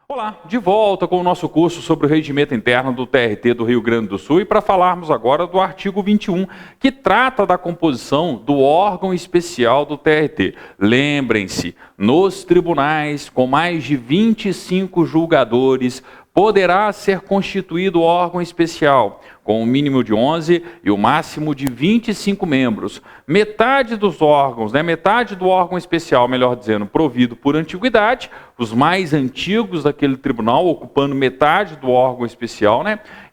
Olá, de volta com o nosso curso sobre o regimento interno do TRT do Rio Grande do Sul e para falarmos agora do artigo 21, que trata da composição do órgão especial do TRT. Lembrem-se, nos tribunais com mais de 25 julgadores, poderá ser constituído órgão especial, com o mínimo de 11 e o máximo de 25 membros. Metade dos órgãos, metade do órgão especial, melhor dizendo, provido por antiguidade, os mais antigos daquele tribunal, ocupando metade do órgão especial,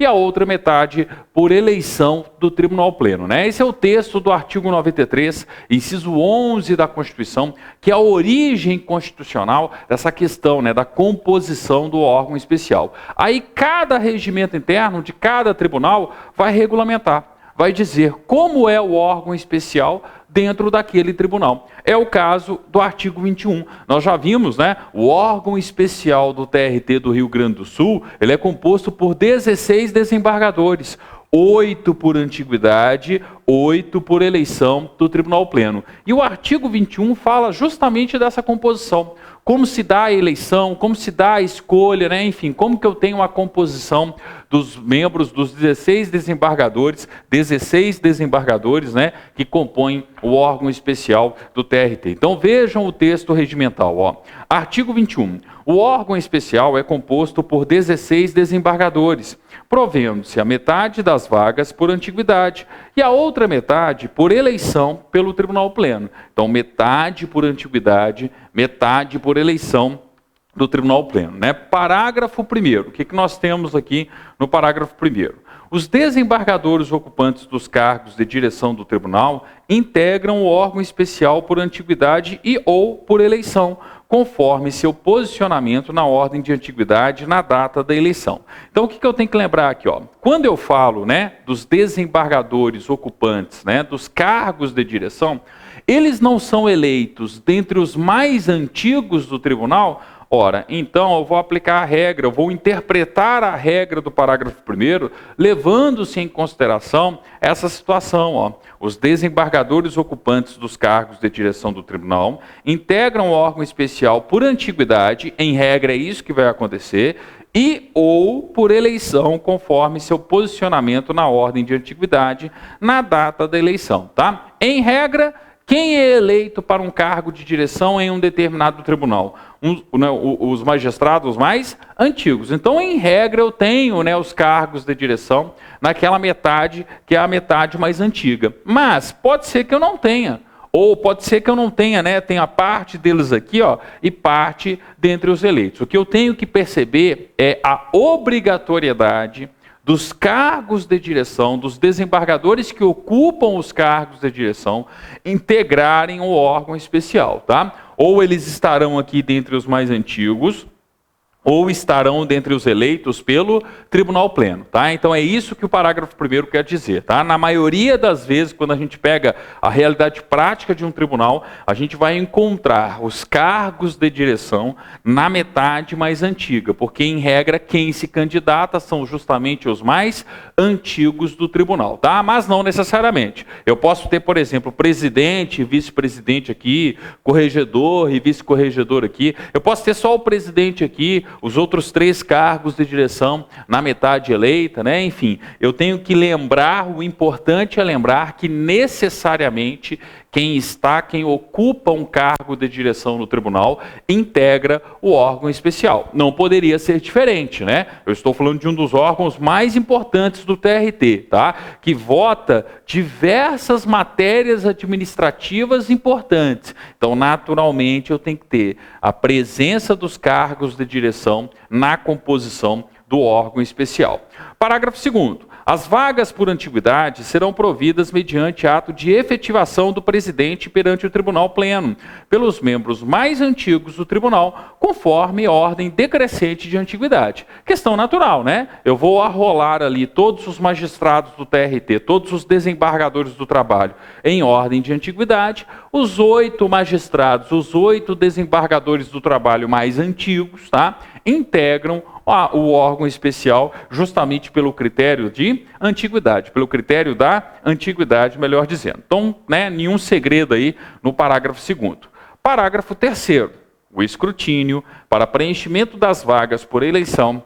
e a outra metade por eleição do tribunal pleno. Esse é o texto do artigo 93, inciso 11 da Constituição, que é a origem constitucional dessa questão, da composição do órgão especial. Aí cada regimento interno de cada tribunal vai regulamentar, vai dizer como é o órgão especial dentro daquele tribunal. É o caso do artigo 21. Nós já vimos, o órgão especial do TRT do Rio Grande do Sul, ele é composto por 16 desembargadores, 8 por antiguidade, 8 por eleição do tribunal pleno. E o artigo 21 fala justamente dessa composição. Como se dá a eleição, como se dá a escolha, enfim, como que eu tenho a composição dos membros dos 16 desembargadores que compõem o órgão especial do TRT. Então vejam o texto regimental. Artigo 21. O órgão especial é composto por 16 desembargadores, provendo-se a metade das vagas por antiguidade e a outra metade por eleição pelo tribunal pleno. Então metade por antiguidade, metade por eleição do tribunal pleno. Parágrafo 1º. O que nós temos aqui no parágrafo 1º? Os desembargadores ocupantes dos cargos de direção do tribunal integram o órgão especial por antiguidade e ou por eleição, conforme seu posicionamento na ordem de antiguidade na data da eleição. Então, o que eu tenho que lembrar aqui? Quando eu falo dos desembargadores ocupantes, dos cargos de direção, eles não são eleitos dentre os mais antigos do tribunal. Ora, então eu vou aplicar a regra, eu vou interpretar a regra do parágrafo 1º, levando-se em consideração essa situação. Os desembargadores ocupantes dos cargos de direção do tribunal integram o órgão especial por antiguidade, em regra é isso que vai acontecer, e ou por eleição, conforme seu posicionamento na ordem de antiguidade na data da eleição. Em regra, quem é eleito para um cargo de direção em um determinado tribunal? Os magistrados mais antigos. Então, em regra, eu tenho os cargos de direção naquela metade, que é a metade mais antiga. Mas pode ser que eu não tenha. Ou pode ser que eu não tenha, tenha parte deles aqui, e parte dentre os eleitos. O que eu tenho que perceber é a obrigatoriedade dos cargos de direção, dos desembargadores que ocupam os cargos de direção, integrarem o órgão especial, Ou eles estarão aqui dentre os mais antigos, ou estarão dentre os eleitos pelo tribunal pleno, Então é isso que o parágrafo 1º quer dizer, Na maioria das vezes, quando a gente pega a realidade prática de um tribunal, a gente vai encontrar os cargos de direção na metade mais antiga, porque em regra quem se candidata são justamente os mais antigos do tribunal, Mas não necessariamente. Eu posso ter, por exemplo, presidente e vice-presidente aqui, corregedor e vice-corregedor aqui. Eu posso ter só o presidente aqui, os outros 3 cargos de direção na metade eleita, Enfim, eu tenho que lembrar, o importante é lembrar que necessariamente quem ocupa um cargo de direção no tribunal integra o órgão especial. Não poderia ser diferente, Eu estou falando de um dos órgãos mais importantes do TRT, Que vota diversas matérias administrativas importantes. Então, naturalmente, eu tenho que ter a presença dos cargos de direção na composição do órgão especial. Parágrafo 2º. As vagas por antiguidade serão providas mediante ato de efetivação do presidente perante o tribunal pleno, pelos membros mais antigos do tribunal, conforme ordem decrescente de antiguidade. Questão natural, Eu vou arrolar ali todos os magistrados do TRT, todos os desembargadores do trabalho, em ordem de antiguidade, os 8 magistrados, os 8 desembargadores do trabalho mais antigos, integram o órgão especial, justamente pelo critério de antiguidade, pelo critério da antiguidade, melhor dizendo. Então, né, nenhum segredo aí no parágrafo 2º. Parágrafo 3º. O escrutínio para preenchimento das vagas por eleição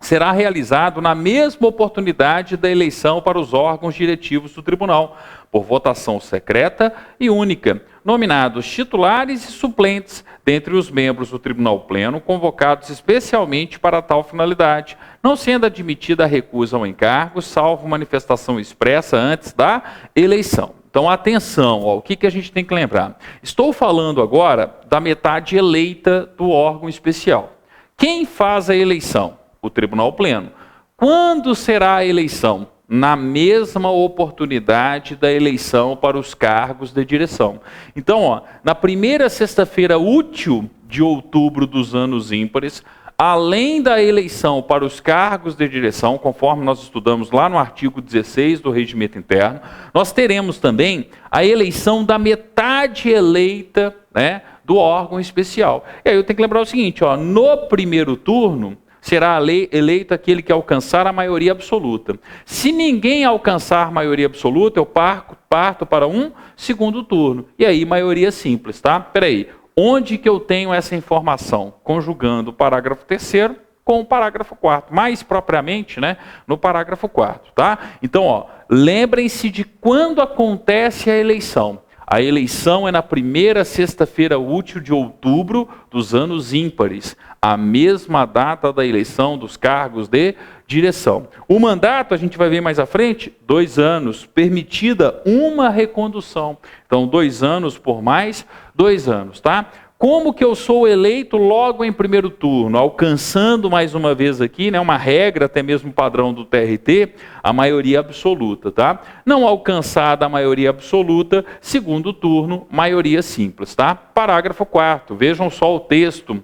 será realizado na mesma oportunidade da eleição para os órgãos diretivos do tribunal, por votação secreta e única, nominados titulares e suplentes dentre os membros do Tribunal Pleno, convocados especialmente para tal finalidade, não sendo admitida a recusa ao encargo, salvo manifestação expressa antes da eleição. Então, atenção, o que a gente tem que lembrar? Estou falando agora da metade eleita do órgão especial. Quem faz a eleição? O Tribunal Pleno. Quando será a eleição? Na mesma oportunidade da eleição para os cargos de direção. Então, na primeira sexta-feira útil de outubro dos anos ímpares, além da eleição para os cargos de direção, conforme nós estudamos lá no artigo 16 do Regimento Interno, nós teremos também a eleição da metade eleita, né, do órgão especial. E aí eu tenho que lembrar o seguinte, no primeiro turno, será eleito aquele que alcançar a maioria absoluta. Se ninguém alcançar maioria absoluta, eu parto para um segundo turno. E aí, maioria simples, tá? Peraí, onde que eu tenho essa informação? Conjugando o parágrafo 3º com o parágrafo 4º, mais propriamente, né, no parágrafo 4º, tá? Então, lembrem-se de quando acontece a eleição. A eleição é na primeira sexta-feira útil de outubro dos anos ímpares, a mesma data da eleição dos cargos de direção. O mandato, a gente vai ver mais à frente, 2 anos, permitida uma recondução. Então, 2 anos por mais 2 anos, tá? Como que eu sou eleito logo em primeiro turno? Alcançando mais uma vez aqui, né, uma regra, até mesmo padrão do TRT, a maioria absoluta, tá? Não alcançada a maioria absoluta, segundo turno, maioria simples, tá? Parágrafo 4º, vejam só o texto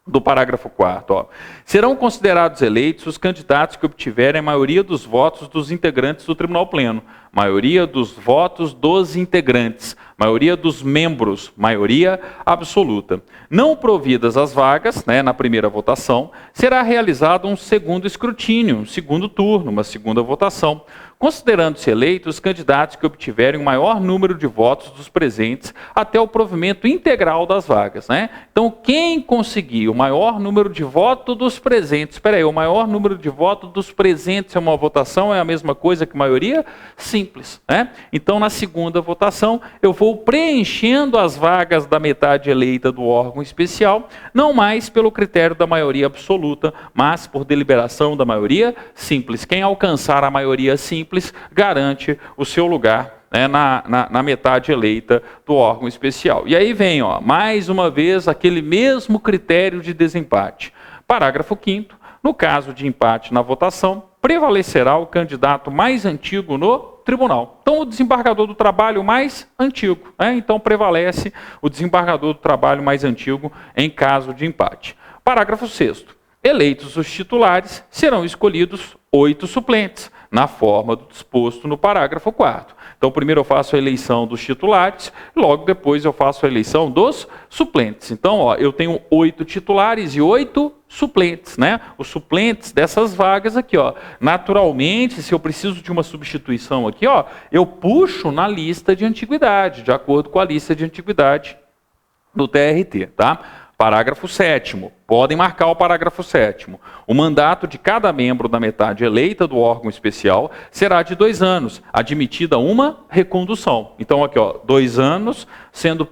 do parágrafo 4º. Serão considerados eleitos os candidatos que obtiverem a maioria dos votos dos integrantes do Tribunal Pleno, maioria dos votos dos integrantes, maioria dos membros, maioria absoluta. Não providas as vagas, né, na primeira votação, será realizado um segundo escrutínio, um segundo turno, uma segunda votação, considerando-se eleitos os candidatos que obtiverem o maior número de votos dos presentes até o provimento integral das vagas, né? Então, quem conseguir o maior número de votos dos presentes, espera aí, o maior número de votos dos presentes é uma votação, é a mesma coisa que maioria simples, né? Então, na segunda votação, eu vou preenchendo as vagas da metade eleita do órgão especial, não mais pelo critério da maioria absoluta, mas por deliberação da maioria simples. Quem alcançar a maioria simples garante o seu lugar, né, na metade eleita do órgão especial. E aí vem, mais uma vez, aquele mesmo critério de desempate. Parágrafo 5º, no caso de empate na votação, prevalecerá o candidato mais antigo no tribunal. Então, o desembargador do trabalho mais antigo, né? Então, prevalece o desembargador do trabalho mais antigo em caso de empate. Parágrafo 6º. Eleitos os titulares, serão escolhidos 8 suplentes, na forma do disposto no parágrafo 4º. Então, primeiro eu faço a eleição dos titulares, logo depois eu faço a eleição dos suplentes. Então, eu tenho 8 titulares e 8 suplentes, né? Os suplentes dessas vagas aqui, Naturalmente, se eu preciso de uma substituição aqui, eu puxo na lista de antiguidade, de acordo com a lista de antiguidade do TRT, tá? Parágrafo 7º. Podem marcar o parágrafo 7º. O mandato de cada membro da metade eleita do órgão especial será de 2 anos, admitida uma recondução. Então, aqui, 2 anos, sendo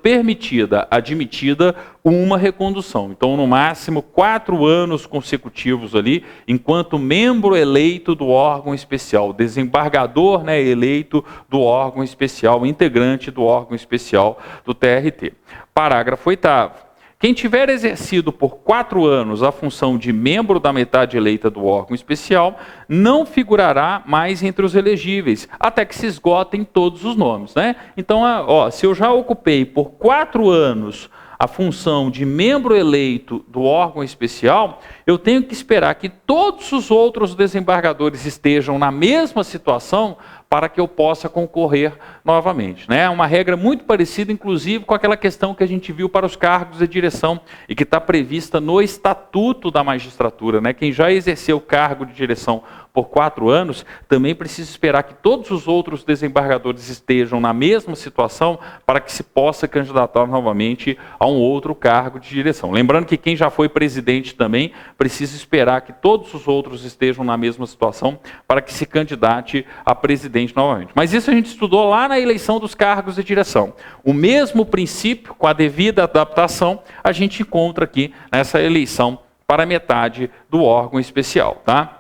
admitida uma recondução. Então, no máximo, 4 anos consecutivos ali, enquanto membro eleito do órgão especial, desembargador, né, eleito do órgão especial, integrante do órgão especial do TRT. Parágrafo 8º. Quem tiver exercido por 4 anos a função de membro da metade eleita do órgão especial, não figurará mais entre os elegíveis, até que se esgotem todos os nomes, né? Então, se eu já ocupei por 4 anos a função de membro eleito do órgão especial, eu tenho que esperar que todos os outros desembargadores estejam na mesma situação para que eu possa concorrer novamente. Né? Uma regra muito parecida, inclusive, com aquela questão que a gente viu para os cargos de direção e que está prevista no Estatuto da Magistratura. Né? Quem já exerceu o cargo de direção por 4 anos, também precisa esperar que todos os outros desembargadores estejam na mesma situação para que se possa candidatar novamente a um outro cargo de direção. Lembrando que quem já foi presidente também precisa esperar que todos os outros estejam na mesma situação para que se candidate a presidente novamente. Mas isso a gente estudou lá na eleição dos cargos de direção. O mesmo princípio, com a devida adaptação, a gente encontra aqui nessa eleição para metade do órgão especial, tá?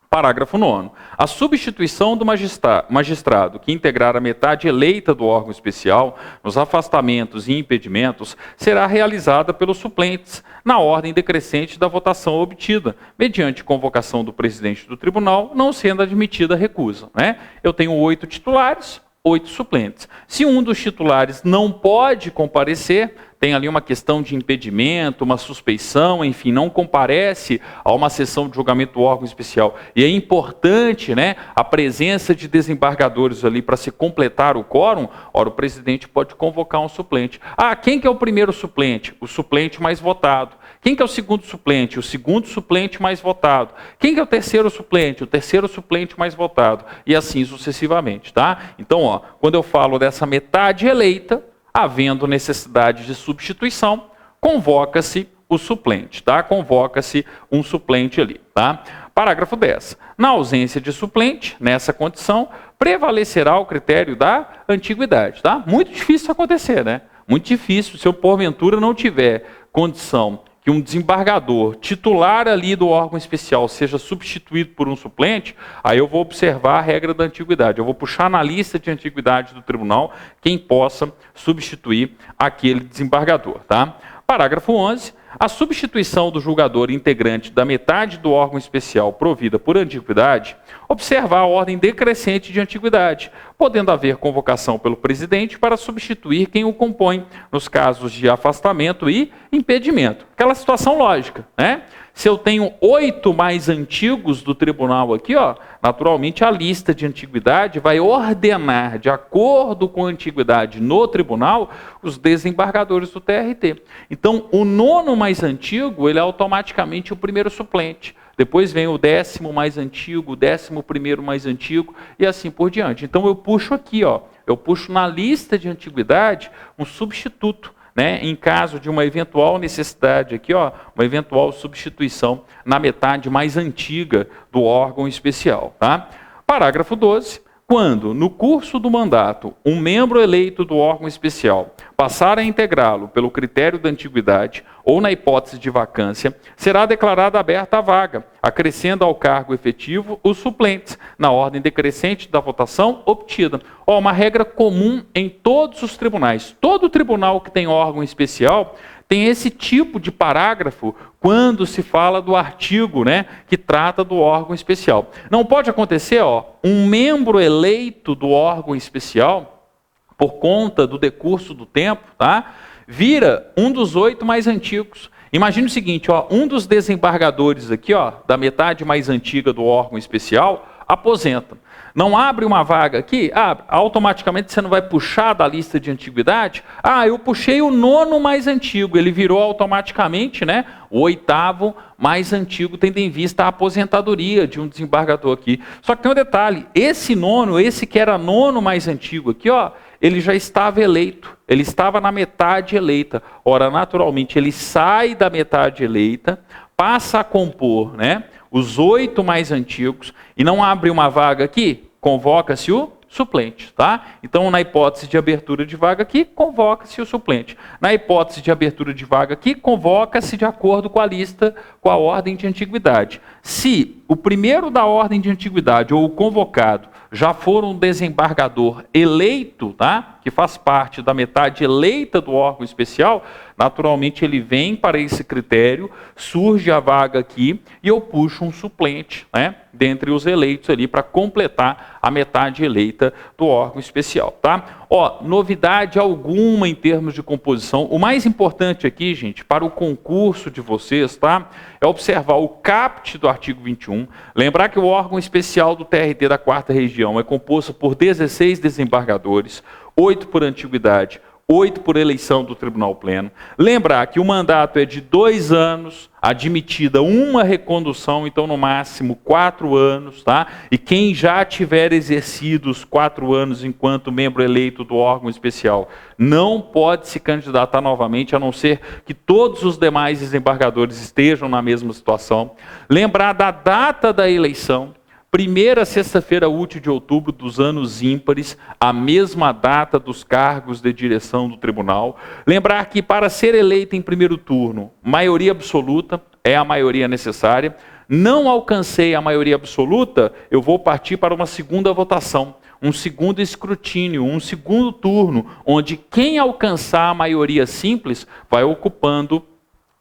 Parágrafo 9º. A substituição do magistrado que integrar a metade eleita do órgão especial nos afastamentos e impedimentos será realizada pelos suplentes na ordem decrescente da votação obtida, mediante convocação do presidente do tribunal, não sendo admitida recusa. Né? Eu tenho 8 titulares, 8 suplentes. Se um dos titulares não pode comparecer, tem ali uma questão de impedimento, uma suspeição, enfim, não comparece a uma sessão de julgamento do órgão especial. E é importante, né, a presença de desembargadores ali para se completar o quórum. Ora, o presidente pode convocar um suplente. Ah, quem que é o primeiro suplente? O suplente mais votado. Quem que é o segundo suplente? O segundo suplente mais votado. Quem que é o terceiro suplente? O terceiro suplente mais votado. E assim sucessivamente, tá? Então, ó, quando eu falo dessa metade eleita, havendo necessidade de substituição, convoca-se o suplente, tá? Convoca-se um suplente ali, tá? Parágrafo 10. Na ausência de suplente, nessa condição, prevalecerá o critério da antiguidade, tá? Muito difícil acontecer, né? Muito difícil, se eu porventura não tiver condição que um desembargador titular ali do órgão especial seja substituído por um suplente, aí eu vou observar a regra da antiguidade. Eu vou puxar na lista de antiguidade do tribunal quem possa substituir aquele desembargador. Tá? Parágrafo 11. A substituição do julgador integrante da metade do órgão especial provida por antiguidade, observar a ordem decrescente de antiguidade, podendo haver convocação pelo presidente para substituir quem o compõe, nos casos de afastamento e impedimento. Aquela situação lógica, né? Se eu tenho 8 mais antigos do tribunal aqui, ó, naturalmente a lista de antiguidade vai ordenar, de acordo com a antiguidade no tribunal, os desembargadores do TRT. Então, o 9º mais antigo, ele é automaticamente o primeiro suplente. Depois vem o 10º mais antigo, o 11º mais antigo, e assim por diante. Então, eu puxo aqui, ó, eu puxo na lista de antiguidade um substituto, né, em caso de uma eventual necessidade aqui, ó, uma eventual substituição na metade mais antiga do órgão especial. Tá? Parágrafo 12. Quando, no curso do mandato, um membro eleito do órgão especial passar a integrá-lo pelo critério da antiguidade ou na hipótese de vacância, será declarada aberta a vaga, acrescendo ao cargo efetivo os suplentes, na ordem decrescente da votação obtida. Ó, uma regra comum em todos os tribunais. Todo tribunal que tem órgão especial tem esse tipo de parágrafo quando se fala do artigo, né, que trata do órgão especial. Não pode acontecer, ó, um membro eleito do órgão especial, por conta do decurso do tempo, tá, vira um dos 8 mais antigos. Imagine o seguinte, ó, um dos desembargadores aqui, ó, da metade mais antiga do órgão especial, aposenta. Não abre uma vaga aqui? Automaticamente você não vai puxar da lista de antiguidade? Eu puxei o 9º mais antigo, ele virou automaticamente, né, o 8º mais antigo, tendo em vista a aposentadoria de um desembargador aqui. Só que tem um detalhe, esse 9º, esse que era 9º mais antigo aqui, ó, ele já estava eleito, ele estava na metade eleita. Ora, naturalmente, ele sai da metade eleita, passa a compor, né, os 8 mais antigos, e não abre uma vaga aqui, convoca-se o suplente, tá? Então, na hipótese de abertura de vaga aqui, convoca-se o suplente. Na hipótese de abertura de vaga aqui, convoca-se de acordo com a lista, com a ordem de antiguidade. Se o primeiro da ordem de antiguidade ou o convocado já for um desembargador eleito, tá? que faz parte da metade eleita do órgão especial, naturalmente ele vem para esse critério, surge a vaga aqui e eu puxo um suplente, né, dentre os eleitos ali para completar a metade eleita do órgão especial, tá? Ó, novidade alguma em termos de composição. O mais importante aqui, gente, para o concurso de vocês, tá? É observar o caput do artigo 21, lembrar que o órgão especial do TRT da 4ª Região é composto por 16 desembargadores, 8 por antiguidade, 8 por eleição do Tribunal Pleno. Lembrar que o mandato é de 2 anos, admitida uma recondução, então no máximo 4 anos, tá? E quem já tiver exercido os 4 anos enquanto membro eleito do órgão especial não pode se candidatar novamente, a não ser que todos os demais desembargadores estejam na mesma situação. Lembrar da data da eleição, primeira sexta-feira útil de outubro dos anos ímpares, a mesma data dos cargos de direção do tribunal. Lembrar que para ser eleito em primeiro turno, maioria absoluta é a maioria necessária. Não alcancei a maioria absoluta, eu vou partir para uma segunda votação, um segundo escrutínio, um segundo turno, onde quem alcançar a maioria simples vai ocupando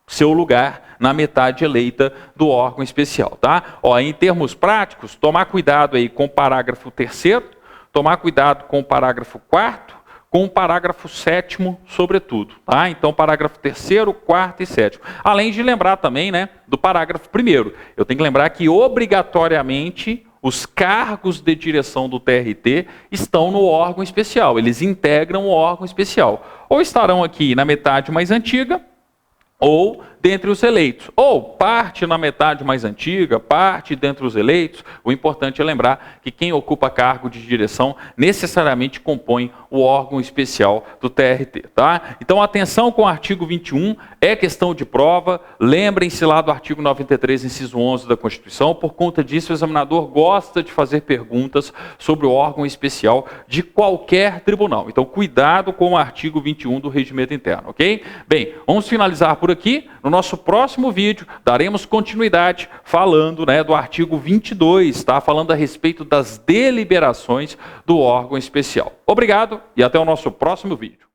seu lugar na metade eleita do órgão especial, tá? Ó, em termos práticos, tomar cuidado aí com o parágrafo 3º, tomar cuidado com o parágrafo 4º, com o parágrafo 7º, sobretudo, tá? Então, parágrafo 3º, 4º e 7º. Além de lembrar também, né, do parágrafo 1º. Eu tenho que lembrar que, obrigatoriamente, os cargos de direção do TRT estão no órgão especial, eles integram o órgão especial. Ou estarão aqui na metade mais antiga, ou dentre os eleitos, ou parte na metade mais antiga, parte dentre os eleitos. O importante é lembrar que quem ocupa cargo de direção necessariamente compõe o órgão especial do TRT, tá? Então, atenção com o artigo 21, é questão de prova, lembrem-se lá do artigo 93, inciso 11 da Constituição, por conta disso o examinador gosta de fazer perguntas sobre o órgão especial de qualquer tribunal. Então, cuidado com o artigo 21 do Regimento Interno, ok? Bem, vamos finalizar por aqui. No nosso próximo vídeo, daremos continuidade falando, né, do artigo 22, tá? Falando a respeito das deliberações do órgão especial. Obrigado e até o nosso próximo vídeo.